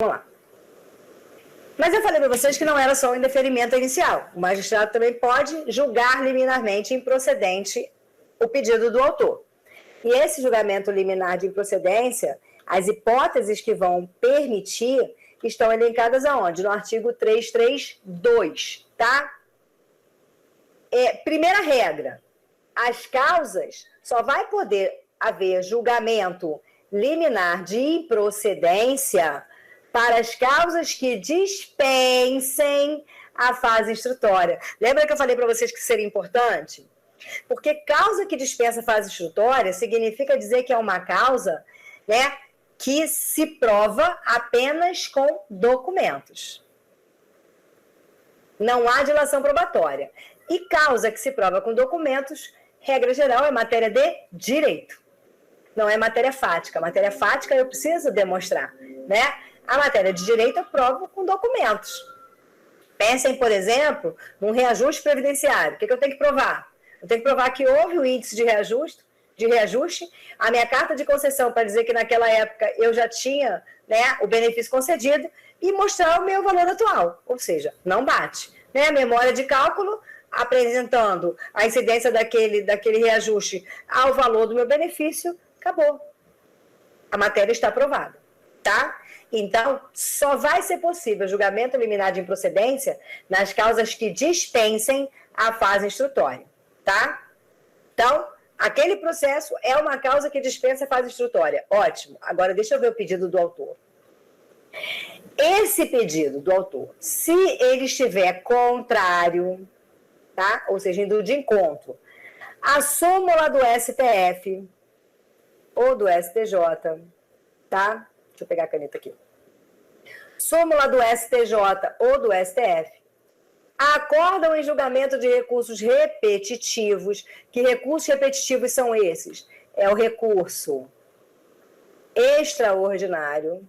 lá. Mas eu falei para vocês que não era só o indeferimento inicial. O magistrado também pode julgar liminarmente improcedente o pedido do autor. E esse julgamento liminar de improcedência, as hipóteses que vão permitir, estão elencadas aonde? No artigo 332, tá? Primeira regra, as causas, só vai poder haver julgamento liminar de improcedência para as causas que dispensem a fase instrutória. Lembra que eu falei para vocês que seria importante? Porque causa que dispensa a fase instrutória significa dizer que é uma causa, né, que se prova apenas com documentos. Não há dilação probatória. E causa que se prova com documentos, regra geral, é matéria de direito. Não é matéria fática. Matéria fática eu preciso demonstrar, né? A matéria de direito eu provo com documentos. Pensem, por exemplo, num reajuste previdenciário. O que eu tenho que provar? Eu tenho que provar que houve o índice de reajuste, a minha carta de concessão para dizer que naquela época eu já tinha, né, o benefício concedido e mostrar o meu valor atual. Ou seja, não bate. Né? A memória de cálculo apresentando a incidência daquele reajuste ao valor do meu benefício, acabou. A matéria está aprovada, tá? Então, só vai ser possível julgamento liminar de improcedência nas causas que dispensem a fase instrutória, tá? Então, aquele processo é uma causa que dispensa a fase instrutória. Ótimo. Agora, deixa eu ver o pedido do autor. Esse pedido do autor, se ele estiver contrário, tá? Ou seja, indo de encontro, a súmula do STF ou do STJ, tá? Deixa eu pegar a caneta aqui. Súmula do STJ ou do STF acordam em julgamento de recursos repetitivos. Que recursos repetitivos são esses? É o recurso extraordinário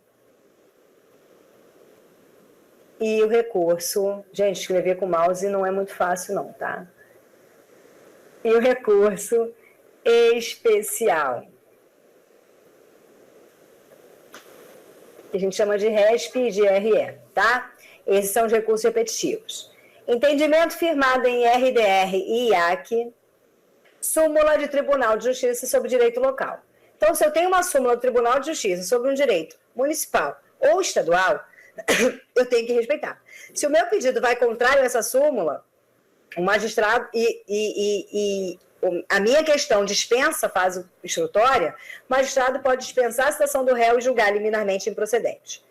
e o recurso... Gente, escrever com mouse não é muito fácil não, tá? E o recurso especial, que a gente chama de RESP e de RE, tá? Esses são os recursos repetitivos. Entendimento firmado em RDR e IAC, súmula de Tribunal de Justiça sobre direito local. Então, se eu tenho uma súmula do Tribunal de Justiça sobre um direito municipal ou estadual, eu tenho que respeitar. Se o meu pedido vai contrário a essa súmula, o magistrado a minha questão dispensa a fase instrutória, o magistrado pode dispensar a citação do réu e julgar liminarmente improcedente.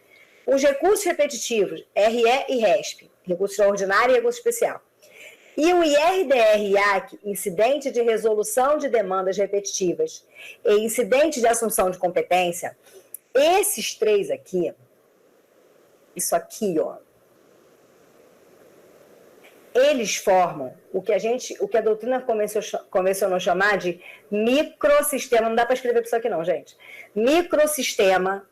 Os recursos repetitivos, RE e RESP, recurso extraordinário e recurso especial, e o IRDR-IAC, incidente de resolução de demandas repetitivas e incidente de assunção de competência, esses três aqui, isso aqui, ó, eles formam o que a doutrina convencionou a chamar de microsistema, não dá para escrever isso aqui não, gente, microsistema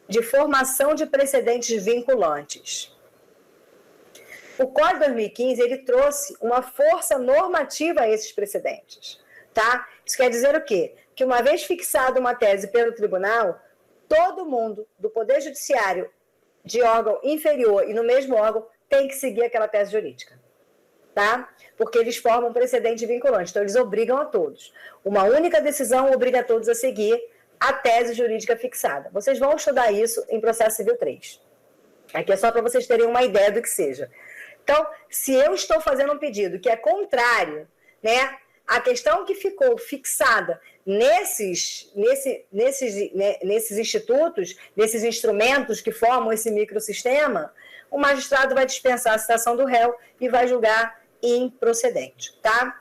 de formação de precedentes vinculantes. O Código de 2015, ele trouxe uma força normativa a esses precedentes, tá? Isso quer dizer o quê? Que uma vez fixada uma tese pelo tribunal, todo mundo do Poder Judiciário, de órgão inferior e no mesmo órgão, tem que seguir aquela tese jurídica, tá? Porque eles formam um precedente vinculante, então eles obrigam a todos. Uma única decisão obriga a todos a seguir a tese jurídica fixada. Vocês vão estudar isso em Processo Civil 3. Aqui é só para vocês terem uma ideia do que seja. Então, se eu estou fazendo um pedido que é contrário, né, a questão que ficou fixada nesses institutos, nesses instrumentos que formam esse microsistema, o magistrado vai dispensar a citação do réu e vai julgar improcedente, tá?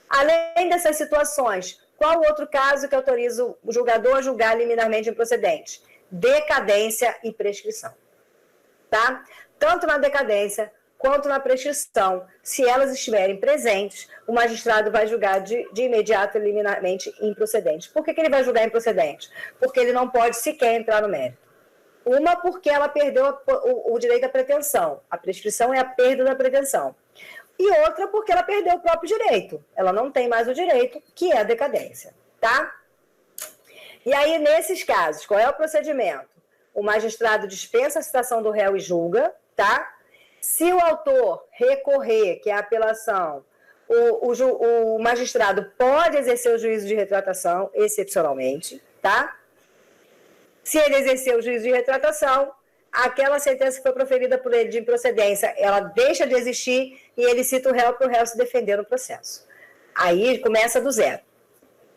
Além dessas situações, qual outro caso que autoriza o julgador a julgar liminarmente improcedente? Decadência e prescrição, tá? Tanto na decadência quanto na prescrição, se elas estiverem presentes, o magistrado vai julgar de imediato liminarmente improcedente. Por que ele vai julgar improcedente? Porque ele não pode sequer entrar no mérito. Uma, porque ela perdeu o direito à pretensão. A prescrição é a perda da pretensão. E outra, porque ela perdeu o próprio direito. Ela não tem mais o direito, que é a decadência, tá? E aí, nesses casos, qual é o procedimento? o magistrado dispensa a citação do réu e julga, tá? Se o autor recorrer, que é a apelação, o magistrado pode exercer o juízo de retratação, excepcionalmente, tá? Se ele exercer o juízo de retratação, aquela sentença que foi proferida por ele de improcedência, ela deixa de existir e ele cita o réu para o réu se defender no processo. Aí começa do zero.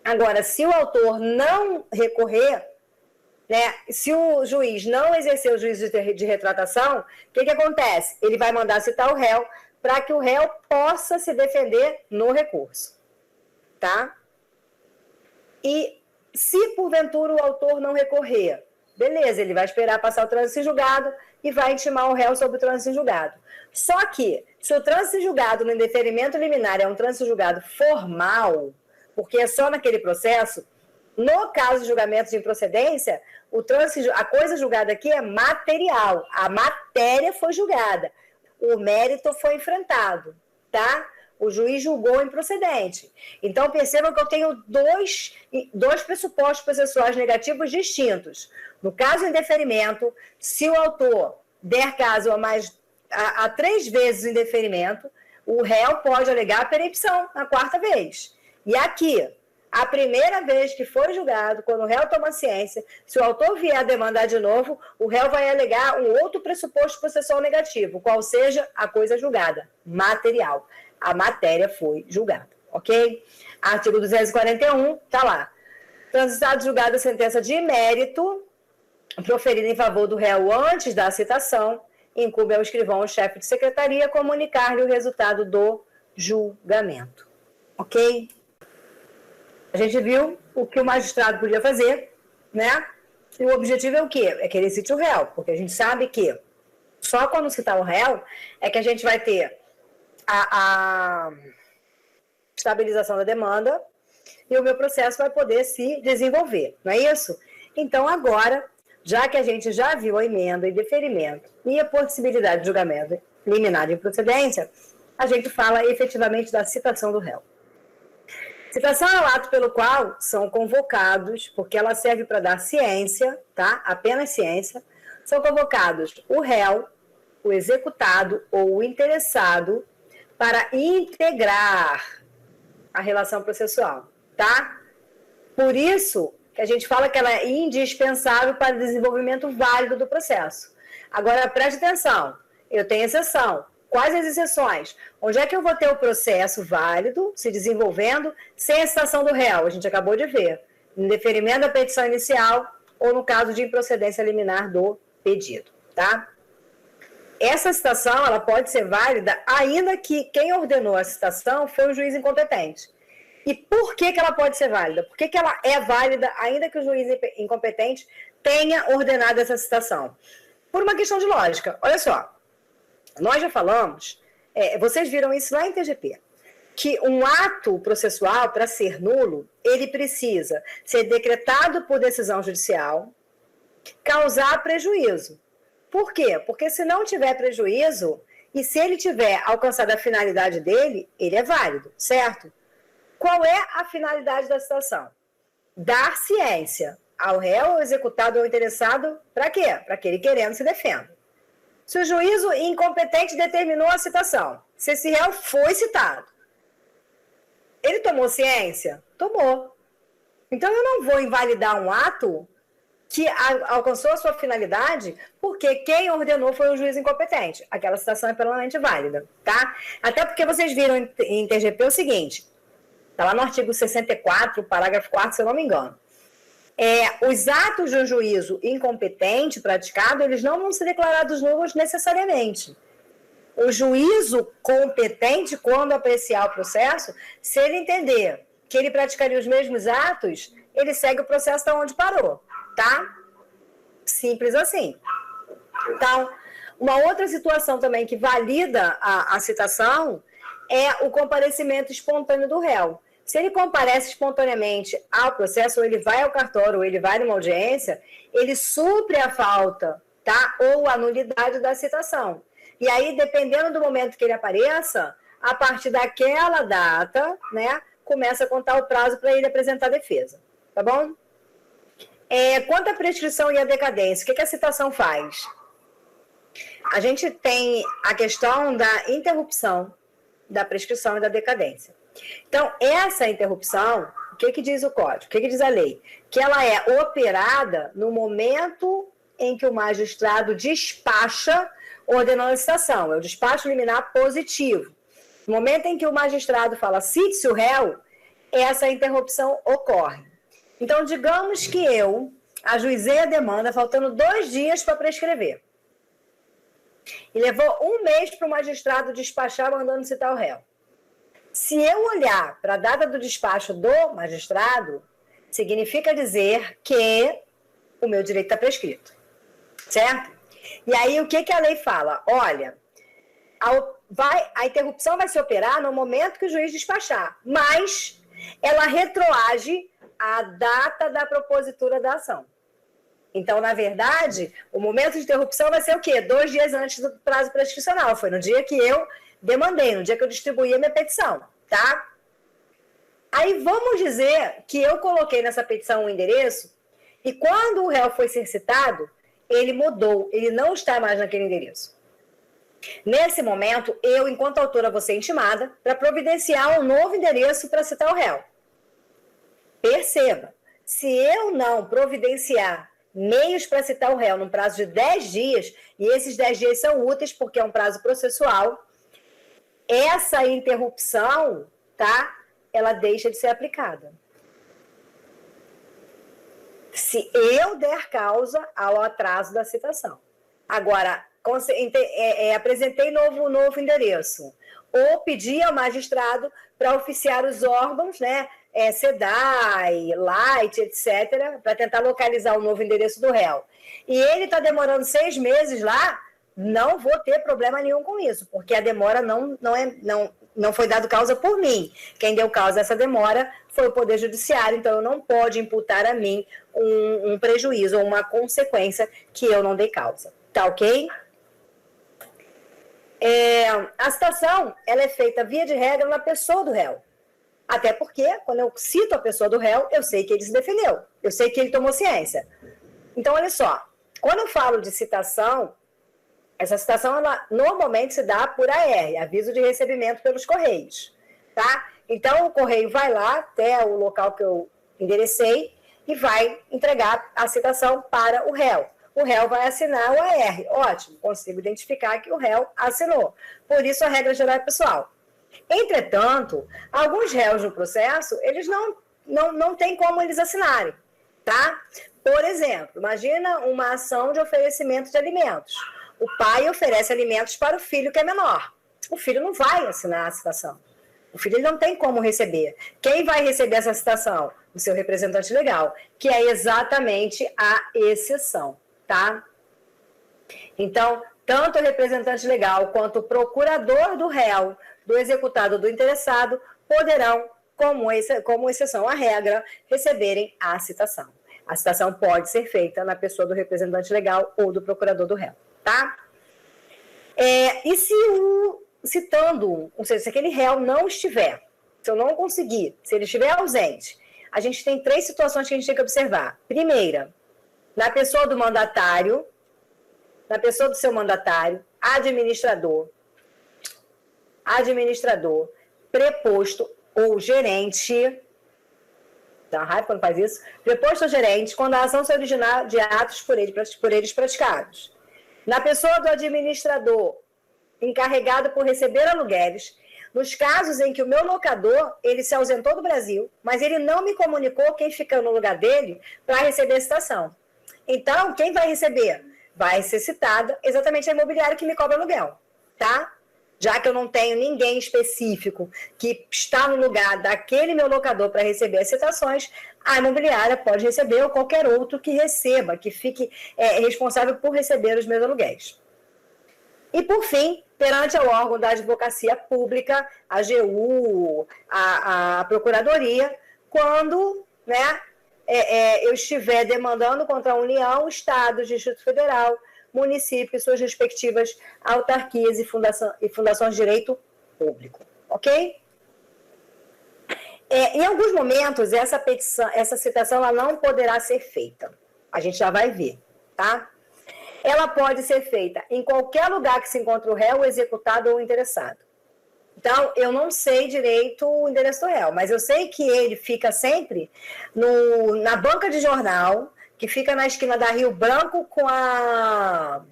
Agora, se o autor não recorrer, né, se o juiz não exercer o juízo de retratação, o que acontece? Ele vai mandar citar o réu para que o réu possa se defender no recurso. Tá? E se, porventura, o autor não recorrer, beleza, ele vai esperar passar o trânsito em julgado e vai intimar o réu sobre o trânsito em julgado. Só que, se o trânsito em julgado no indeferimento liminar é um trânsito em julgado formal, porque é só naquele processo, no caso de julgamento de improcedência, a coisa julgada aqui é material. A matéria foi julgada. O mérito foi enfrentado, tá? O juiz julgou improcedente. Então, percebam que eu tenho dois pressupostos processuais negativos distintos. No caso de indeferimento, se o autor der caso a 3 vezes o indeferimento, o réu pode alegar a perempção na 4ª vez. E aqui, a primeira vez que foi julgado, quando o réu toma ciência, se o autor vier a demandar de novo, o réu vai alegar um outro pressuposto processual negativo, qual seja a coisa julgada, material. A matéria foi julgada, ok? Artigo 241, tá lá. Transitado julgada a sentença de mérito, proferida em favor do réu antes da citação, incumbe ao escrivão ou chefe de secretaria comunicar-lhe o resultado do julgamento, ok? A gente viu o que o magistrado podia fazer, né? E o objetivo é o quê? É que ele cite o réu, porque a gente sabe que só quando citar o réu é que a gente vai ter a estabilização da demanda e o meu processo vai poder se desenvolver, não é isso? Então, agora, já que a gente já viu a emenda e deferimento e a possibilidade de julgamento liminar de improcedência, a gente fala efetivamente da citação do réu. Citação é o ato pelo qual são convocados, porque ela serve para dar ciência, tá? Apenas ciência. São convocados o réu, o executado ou o interessado para integrar a relação processual, tá? Por isso que a gente fala que ela é indispensável para o desenvolvimento válido do processo. Agora, preste atenção, eu tenho exceção. Quais as exceções? Onde é que eu vou ter o processo válido, se desenvolvendo, sem a citação do réu? A gente acabou de ver. No deferimento da petição inicial ou no caso de improcedência liminar do pedido, tá? Essa citação, ela pode ser válida ainda que quem ordenou a citação foi o juiz incompetente. E por que ela pode ser válida? Por que ela é válida ainda que o juiz incompetente tenha ordenado essa citação? Por uma questão de lógica. Olha só. Nós já falamos, vocês viram isso lá em TGP, que um ato processual, para ser nulo, ele precisa ser decretado por decisão judicial, causar prejuízo. Por quê? Porque se não tiver prejuízo, e se ele tiver alcançado a finalidade dele, ele é válido, certo? Qual é a finalidade da citação? Dar ciência ao réu, ao executado ou interessado, para quê? Para que ele querendo se defenda. Se o juízo incompetente determinou a citação, se esse réu foi citado, ele tomou ciência? Tomou. Então, eu não vou invalidar um ato que alcançou a sua finalidade porque quem ordenou foi o juiz incompetente. Aquela citação é plenamente válida, tá? Até porque vocês viram em TGP o seguinte, está lá no artigo 64, parágrafo 4º, se eu não me engano. Os atos de um juízo incompetente praticado, eles não vão ser declarados nulos necessariamente. O juízo competente, quando apreciar o processo, se ele entender que ele praticaria os mesmos atos, ele segue o processo de onde parou, tá? Simples assim. Então, uma outra situação também que valida a citação é o comparecimento espontâneo do réu. Se ele comparece espontaneamente ao processo, ou ele vai ao cartório, ou ele vai numa audiência, ele supre a falta, tá? Ou a nulidade da citação. E aí, dependendo do momento que ele apareça, a partir daquela data, né, começa a contar o prazo para ele apresentar a defesa, tá bom? Quanto à prescrição e à decadência, o que a citação faz? A gente tem a questão da interrupção da prescrição e da decadência. Então, essa interrupção, o que diz o código? O que diz a lei? Que ela é operada no momento em que o magistrado despacha ordenando a citação. É o despacho liminar positivo. No momento em que o magistrado fala cite-se o réu, essa interrupção ocorre. Então, digamos que eu ajuizei a demanda faltando 2 dias para prescrever. E levou 1 mês para o magistrado despachar mandando citar o réu. Se eu olhar para a data do despacho do magistrado, significa dizer que o meu direito está prescrito. Certo? E aí, o que a lei fala? Olha, a interrupção vai se operar no momento que o juiz despachar, mas ela retroage à data da propositura da ação. Então, na verdade, o momento de interrupção vai ser o quê? 2 dias antes do prazo prescricional. Foi no dia que eu demandei, no dia que eu distribuí a minha petição, tá? Aí, vamos dizer que eu coloquei nessa petição um endereço e quando o réu foi ser citado, ele mudou, ele não está mais naquele endereço. Nesse momento, eu, enquanto autora, vou ser intimada para providenciar um novo endereço para citar o réu. Perceba, se eu não providenciar meios para citar o réu num prazo de 10 dias, e esses 10 dias são úteis porque é um prazo processual, essa interrupção, tá? Ela deixa de ser aplicada. Se eu der causa ao atraso da citação. Agora, apresentei novo endereço, ou pedi ao magistrado para oficiar os órgãos, né? SEDAI, Light, etc., para tentar localizar o novo endereço do réu. E ele está demorando 6 meses lá, não vou ter problema nenhum com isso, porque a demora não foi dado causa por mim. Quem deu causa a essa demora foi o Poder Judiciário, então não pode imputar a mim um prejuízo ou uma consequência que eu não dei causa. Tá ok? A citação ela é feita, via de regra, na pessoa do réu. Até porque, quando eu cito a pessoa do réu, eu sei que ele se defendeu, eu sei que ele tomou ciência. Então, olha só, quando eu falo de citação, essa citação ela normalmente se dá por AR, aviso de recebimento pelos Correios, tá? Então, o Correio vai lá até o local que eu enderecei e vai entregar a citação para o réu. O réu vai assinar o AR. Ótimo, consigo identificar que o réu assinou. Por isso, a regra geral é pessoal. Entretanto, alguns réus no processo, eles não têm como eles assinarem, tá? Por exemplo, imagina uma ação de oferecimento de alimentos. O pai oferece alimentos para o filho que é menor. O filho não vai assinar a citação. O filho ele não tem como receber. Quem vai receber essa citação? O seu representante legal, que é exatamente a exceção, tá? Então, tanto o representante legal quanto o procurador do réu, do executado ou do interessado, poderão, como exceção à regra, receberem a citação. A citação pode ser feita na pessoa do representante legal ou do procurador do réu, tá? E se citando, ou seja, se aquele réu não estiver, se eu não conseguir, se ele estiver ausente, a gente tem 3 situações que a gente tem que observar. Primeira, na pessoa do mandatário, na pessoa do seu mandatário, administrador, preposto ou gerente, dá uma raiva quando faz isso, preposto ou gerente, quando a ação se originar de atos por eles praticados. Na pessoa do administrador, encarregado por receber aluguéis, nos casos em que o meu locador, ele se ausentou do Brasil, mas ele não me comunicou quem fica no lugar dele para receber a citação. Então, quem vai receber? Vai ser citada exatamente a imobiliária que me cobra aluguel, tá? Já que eu não tenho ninguém específico que está no lugar daquele meu locador para receber as citações, a imobiliária pode receber ou qualquer outro que receba, que fique responsável por receber os meus aluguéis. E, por fim, perante o órgão da advocacia pública, a AGU, a Procuradoria, quando, né, eu estiver demandando contra a União, Estado, Distrito Federal, município e suas respectivas autarquias e fundações de direito público. Ok? Em alguns momentos, essa citação ela não poderá ser feita. A gente já vai ver, tá? Ela pode ser feita em qualquer lugar que se encontre o réu, o executado ou o interessado. Então, eu não sei direito o endereço do réu, mas eu sei que ele fica sempre na banca de jornal, que fica na esquina da Rio Branco com a...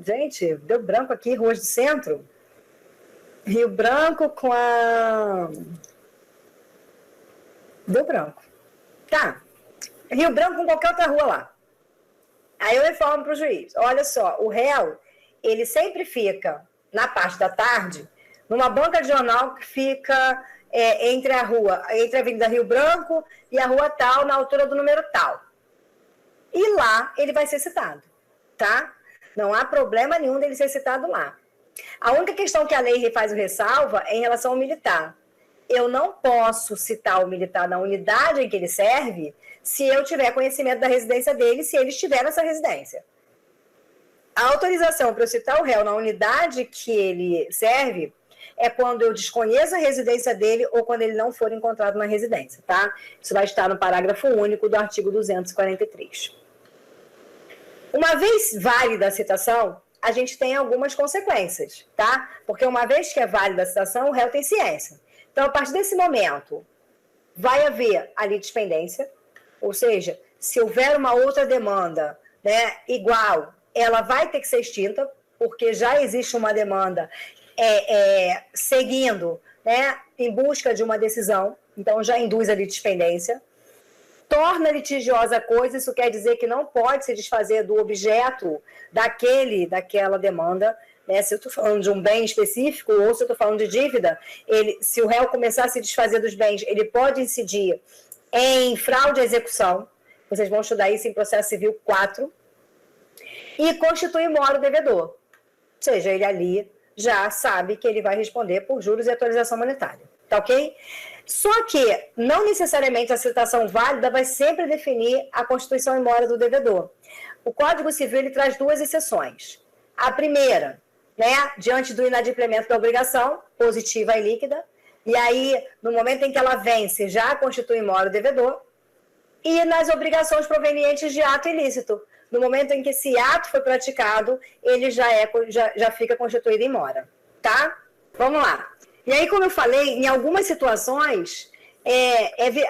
Gente, deu branco aqui, Ruas do Centro. Rio Branco com a... Deu branco. Tá. Rio Branco com qualquer outra rua lá. Aí eu informo para o juiz. Olha só, o réu, ele sempre fica na parte da tarde, numa banca de jornal que fica entre a Avenida Rio Branco e a rua tal, na altura do número tal. E lá ele vai ser citado, tá? Não há problema nenhum dele ser citado lá. A única questão que a lei faz o ressalva é em relação ao militar. Eu não posso citar o militar na unidade em que ele serve se eu tiver conhecimento da residência dele, se ele estiver nessa residência. A autorização para eu citar o réu na unidade que ele serve é quando eu desconheço a residência dele ou quando ele não for encontrado na residência, tá? Isso vai estar no parágrafo único do artigo 243. Uma vez válida a citação, a gente tem algumas consequências, tá? Porque uma vez que é válida a citação, o réu tem ciência. Então, a partir desse momento, vai haver a litispendência, ou seja, se houver uma outra demanda, né, igual, ela vai ter que ser extinta, porque já existe uma demanda seguindo, né, em busca de uma decisão, então já induz a litispendência. Torna litigiosa a coisa, isso quer dizer que não pode se desfazer do objeto daquela demanda, né? Se eu estou falando de um bem específico ou se eu estou falando de dívida, se o réu começar a se desfazer dos bens, ele pode incidir em fraude à execução, vocês vão estudar isso em processo civil 4, e constitui mora o devedor, ou seja, ele ali já sabe que ele vai responder por juros e atualização monetária, tá ok? Só que não necessariamente a citação válida vai sempre definir a constituição em mora do devedor. O Código Civil ele traz duas exceções. A primeira, né, diante do inadimplemento da obrigação, positiva e líquida, e aí, no momento em que ela vence, já constitui em mora o devedor, e nas obrigações provenientes de ato ilícito. No momento em que esse ato foi praticado, ele já fica constituído em mora, tá? Vamos lá. E aí, como eu falei, em algumas situações,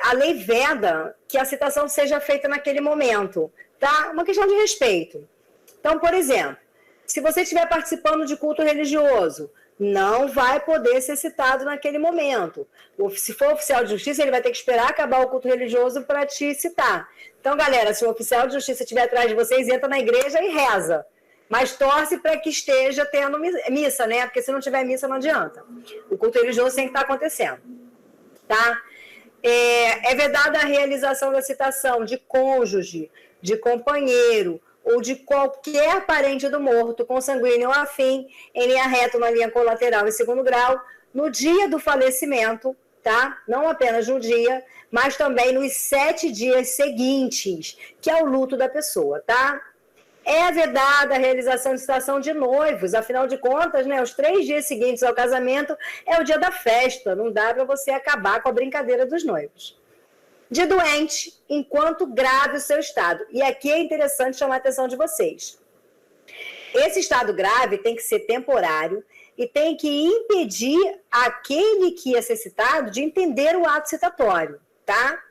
a lei veda que a citação seja feita naquele momento, tá? Uma questão de respeito. Então, por exemplo, se você estiver participando de culto religioso, não vai poder ser citado naquele momento. Se for oficial de justiça, ele vai ter que esperar acabar o culto religioso para te citar. Então, galera, se o oficial de justiça estiver atrás de vocês, entra na igreja e reza. Mas torce para que esteja tendo missa, né? Porque se não tiver missa, não adianta. O culto religioso tem que estar acontecendo. Tá? É vedada a realização da citação de cônjuge, de companheiro, ou de qualquer parente do morto, consanguíneo ou afim, em linha reta, na linha colateral em segundo grau, no dia do falecimento, tá? Não apenas no dia, mas também nos 7 dias seguintes, que é o luto da pessoa, tá? É vedada a realização de citação de noivos, afinal de contas, né, os 3 dias seguintes ao casamento é o dia da festa, não dá para você acabar com a brincadeira dos noivos. De doente, enquanto grave o seu estado. E aqui é interessante chamar a atenção de vocês. Esse estado grave tem que ser temporário e tem que impedir aquele que ia ser citado de entender o ato citatório, tá?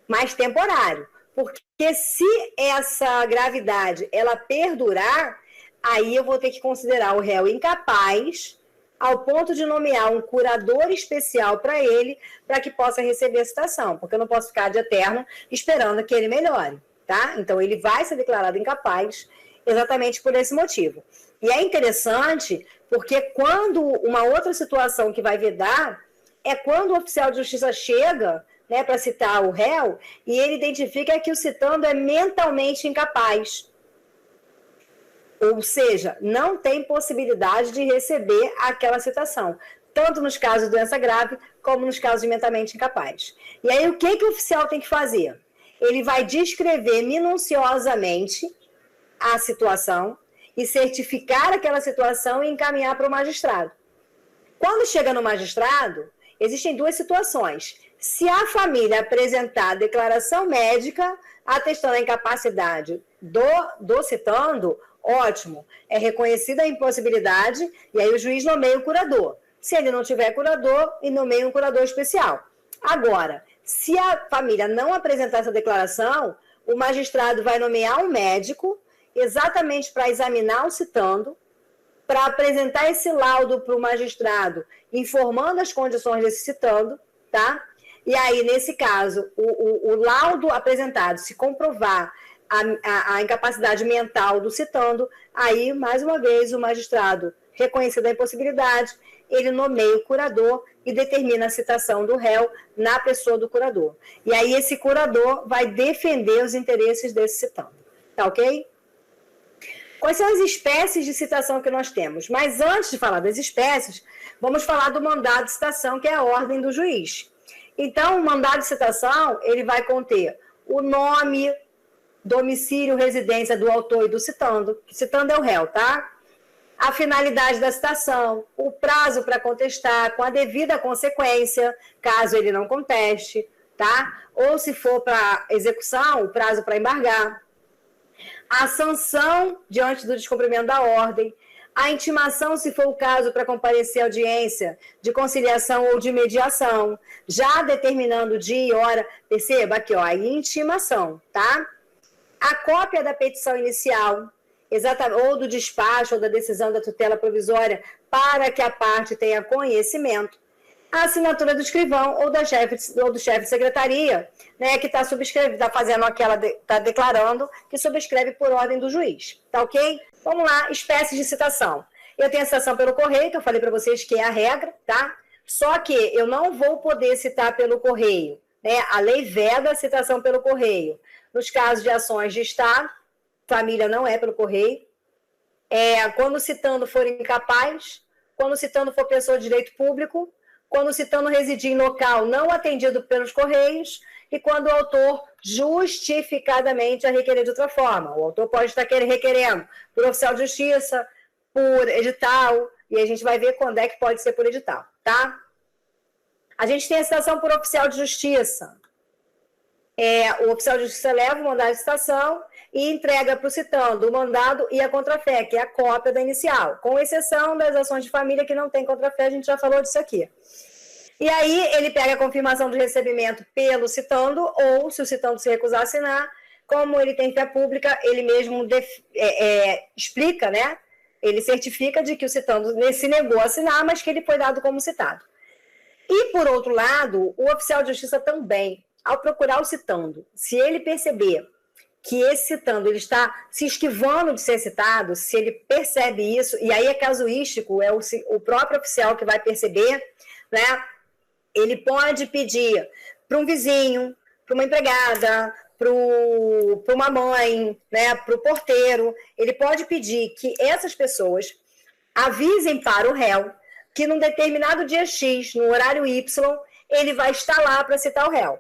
Mas temporário. Porque se essa gravidade ela perdurar, aí eu vou ter que considerar o réu incapaz ao ponto de nomear um curador especial para ele, para que possa receber a citação, porque eu não posso ficar de eterno esperando que ele melhore, tá? Então, ele vai ser declarado incapaz exatamente por esse motivo. E é interessante, porque quando uma outra situação que vai vedar é quando o oficial de justiça chega, né, para citar o réu, e ele identifica que o citando é mentalmente incapaz. Ou seja, não tem possibilidade de receber aquela citação, tanto nos casos de doença grave, como nos casos de mentalmente incapaz. E aí, o que o oficial tem que fazer? Ele vai descrever minuciosamente a situação e certificar aquela situação e encaminhar para o magistrado. Quando chega no magistrado, existem 2 situações. Se a família apresentar declaração médica atestando a incapacidade do citando, ótimo, é reconhecida a impossibilidade e aí o juiz nomeia o curador. Se ele não tiver curador, ele nomeia um curador especial. Agora, se a família não apresentar essa declaração, o magistrado vai nomear um médico exatamente para examinar o citando, para apresentar esse laudo para o magistrado, informando as condições desse citando, tá? E aí, nesse caso, o laudo apresentado, se comprovar a incapacidade mental do citando, aí, mais uma vez, o magistrado, reconhecendo a impossibilidade, ele nomeia o curador e determina a citação do réu na pessoa do curador. E aí, esse curador vai defender os interesses desse citando. Tá ok? Quais são as espécies de citação que nós temos? Mas antes de falar das espécies, vamos falar do mandado de citação, que é a ordem do juiz. Então, o mandado de citação, ele vai conter o nome, domicílio, residência do autor e do citando. Citando é o réu, tá? A finalidade da citação, o prazo para contestar, com a devida consequência, caso ele não conteste, tá? Ou se for para execução, o prazo para embargar. A sanção diante do descumprimento da ordem, a intimação, se for o caso, para comparecer à audiência de conciliação ou de mediação, já determinando dia e hora, perceba aqui, ó, a intimação, tá? A cópia da petição inicial, exatamente, ou do despacho ou da decisão da tutela provisória, para que a parte tenha conhecimento, a assinatura do escrivão ou do chefe de secretaria, né, que está fazendo aquela, está declarando que subscreve por ordem do juiz, tá ok? Vamos lá, espécies de citação. Eu tenho a citação pelo correio, que eu falei para vocês que é a regra, tá? Só que eu não vou poder citar pelo correio, né? A lei veda a citação pelo correio. Nos casos de ações de Estado, família não é pelo correio. Quando o citando for incapaz, quando o citando for pessoa de direito público, quando o citando residir em local não atendido pelos correios e quando o autor justificadamente a requerer de outra forma. O autor pode estar requerendo por oficial de justiça, por edital, e a gente vai ver quando é que pode ser por edital, tá? A gente tem a citação por oficial de justiça. O oficial de justiça leva o mandado de citação e entrega para o citando o mandado e a contrafé, que é a cópia da inicial, com exceção das ações de família que não tem contrafé, a gente já falou disso aqui. E aí ele pega a confirmação de recebimento pelo citando, ou se o citando se recusar a assinar, como ele tem fé pública, ele mesmo explica, né? Ele certifica de que o citando se negou a assinar, mas que ele foi dado como citado. E, por outro lado, o oficial de justiça também, ao procurar o citando, se ele perceber que esse citando ele está se esquivando de ser citado, se ele percebe isso, e aí é casuístico, é o próprio oficial que vai perceber, né? Ele pode pedir para um vizinho, para uma empregada, para uma mãe, né, para o porteiro, ele pode pedir que essas pessoas avisem para o réu que num determinado dia X, no horário Y, ele vai estar lá para citar o réu,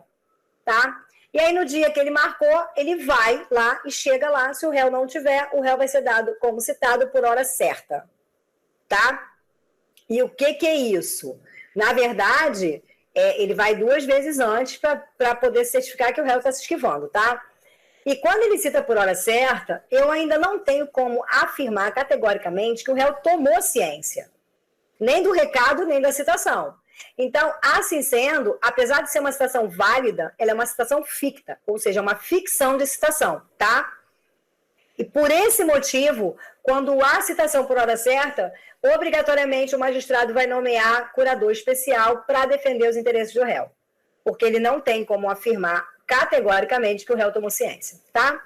tá? E aí, no dia que ele marcou, ele vai lá e chega lá. Se o réu não tiver, o réu vai ser dado como citado por hora certa, tá? E o que é isso? Na verdade, ele vai 2 vezes antes para poder certificar que o réu está se esquivando, tá? E quando ele cita por hora certa, eu ainda não tenho como afirmar categoricamente que o réu tomou ciência, nem do recado, nem da citação. Então, assim sendo, apesar de ser uma citação válida, ela é uma citação ficta, ou seja, uma ficção de citação, tá? E por esse motivo, quando há citação por hora certa, obrigatoriamente o magistrado vai nomear curador especial para defender os interesses do réu, porque ele não tem como afirmar categoricamente que o réu tomou ciência, tá?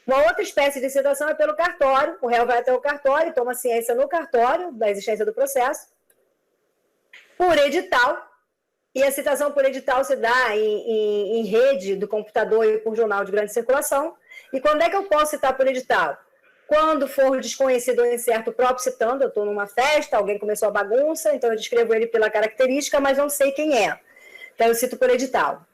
Uma outra espécie de citação é pelo cartório. O réu vai até o cartório e toma ciência no cartório da existência do processo. Por edital, e a citação por edital se dá em rede do computador e por jornal de grande circulação. E quando é que eu posso citar por edital? Quando for desconhecido ou incerto o próprio citando, eu estou numa festa, alguém começou a bagunça, então eu descrevo ele pela característica, mas não sei quem é. Então eu cito por edital.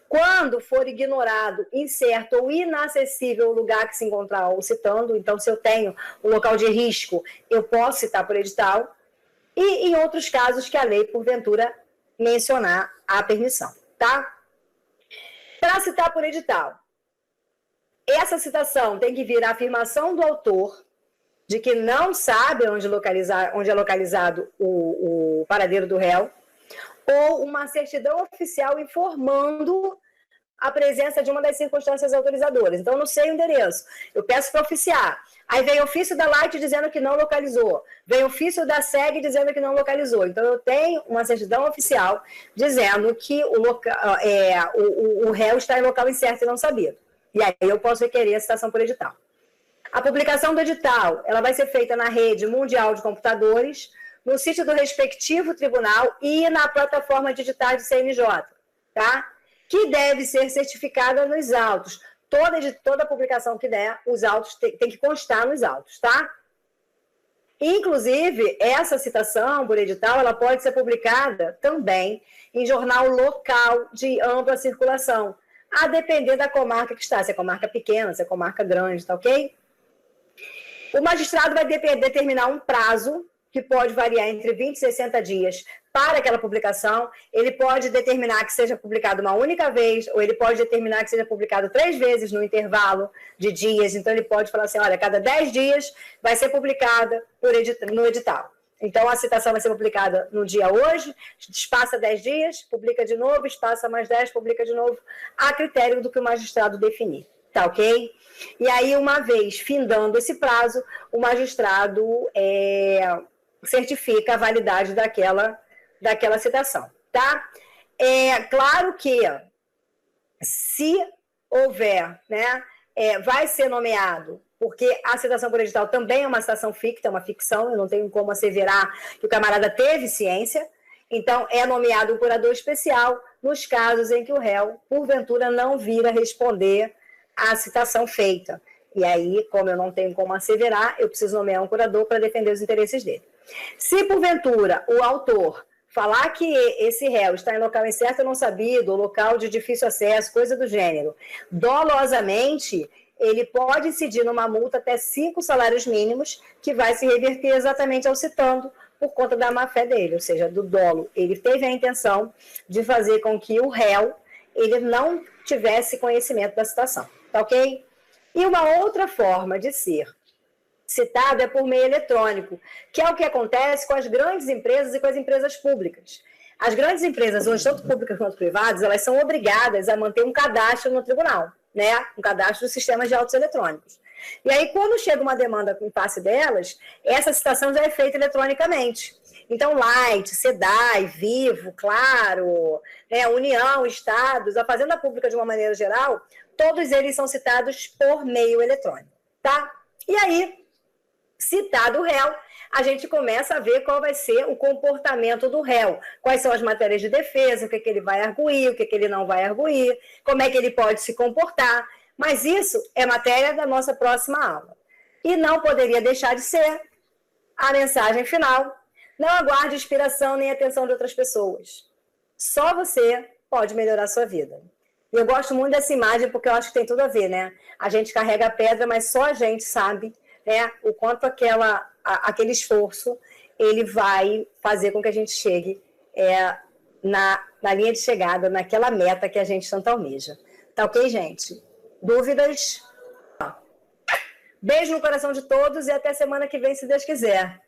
Quando for ignorado, incerto ou inacessível o lugar que se encontrar o citando, então se eu tenho um local de risco, eu posso citar por edital. E em outros casos que a lei, porventura, mencionar a permissão, tá? Para citar por edital, essa citação tem que vir a afirmação do autor de que não sabe onde é localizado o paradeiro do réu, ou uma certidão oficial informando a presença de uma das circunstâncias autorizadoras. Então, eu não sei o endereço. Eu peço para oficiar. Aí vem ofício da Light dizendo que não localizou. Vem ofício da SEG dizendo que não localizou. Então, eu tenho uma certidão oficial dizendo que o réu está em local incerto e não sabido. E aí eu posso requerer a citação por edital. A publicação do edital, ela vai ser feita na rede mundial de computadores, no sítio do respectivo tribunal e na plataforma digital do CNJ, tá? Que deve ser certificada nos autos. Toda publicação que der, os autos tem que constar nos autos, tá? Inclusive, essa citação por edital, ela pode ser publicada também em jornal local de ampla circulação, a depender da comarca que está, se é comarca pequena, se é comarca grande, tá ok? O magistrado vai determinar um prazo que pode variar entre 20 e 60 dias para aquela publicação. Ele pode determinar que seja publicado uma única vez, ou ele pode determinar que seja publicado 3 vezes no intervalo de dias. Então, ele pode falar assim, olha, cada 10 dias vai ser publicada no edital. Então, a citação vai ser publicada no dia hoje, espaça 10 dias, publica de novo, espaça mais 10, publica de novo, a critério do que o magistrado definir. Tá ok? E aí, uma vez findando esse prazo, o magistrado certifica a validade daquela citação, tá? É claro que, se houver, né, vai ser nomeado, porque a citação por edital também é uma citação ficta, é uma ficção, eu não tenho como asseverar que o camarada teve ciência, então é nomeado um curador especial nos casos em que o réu, porventura, não vir a responder à citação feita. E aí, como eu não tenho como asseverar, eu preciso nomear um curador para defender os interesses dele. Se, porventura, o autor falar que esse réu está em local incerto ou não sabido, ou local de difícil acesso, coisa do gênero, dolosamente, ele pode incidir numa multa até 5 salários mínimos, que vai se reverter exatamente ao citando, por conta da má-fé dele, ou seja, do dolo. Ele teve a intenção de fazer com que o réu ele não tivesse conhecimento da citação, tá ok? E uma outra forma de ser citado é por meio eletrônico, que é o que acontece com as grandes empresas e com as empresas públicas. As grandes empresas, hoje, tanto públicas quanto privadas, elas são obrigadas a manter um cadastro no tribunal, né? Um cadastro dos sistemas de autos eletrônicos. E aí, quando chega uma demanda com face delas, essa citação já é feita eletronicamente. Então, Light, SEDAI, Vivo, Claro, né, União, Estados, a Fazenda Pública de uma maneira geral, todos eles são citados por meio eletrônico, tá? E aí, citado o réu, a gente começa a ver qual vai ser o comportamento do réu, quais são as matérias de defesa, o que ele vai arguir, o que ele não vai arguir, como é que ele pode se comportar, mas isso é matéria da nossa próxima aula. E não poderia deixar de ser a mensagem final: não aguarde inspiração nem atenção de outras pessoas. Só você pode melhorar a sua vida. E eu gosto muito dessa imagem porque eu acho que tem tudo a ver, né? A gente carrega a pedra, mas só a gente sabe, né, o quanto aquele esforço ele vai fazer com que a gente chegue na linha de chegada, naquela meta que a gente tanto almeja. Tá ok, gente? Dúvidas? Beijo no coração de todos e até semana que vem, se Deus quiser.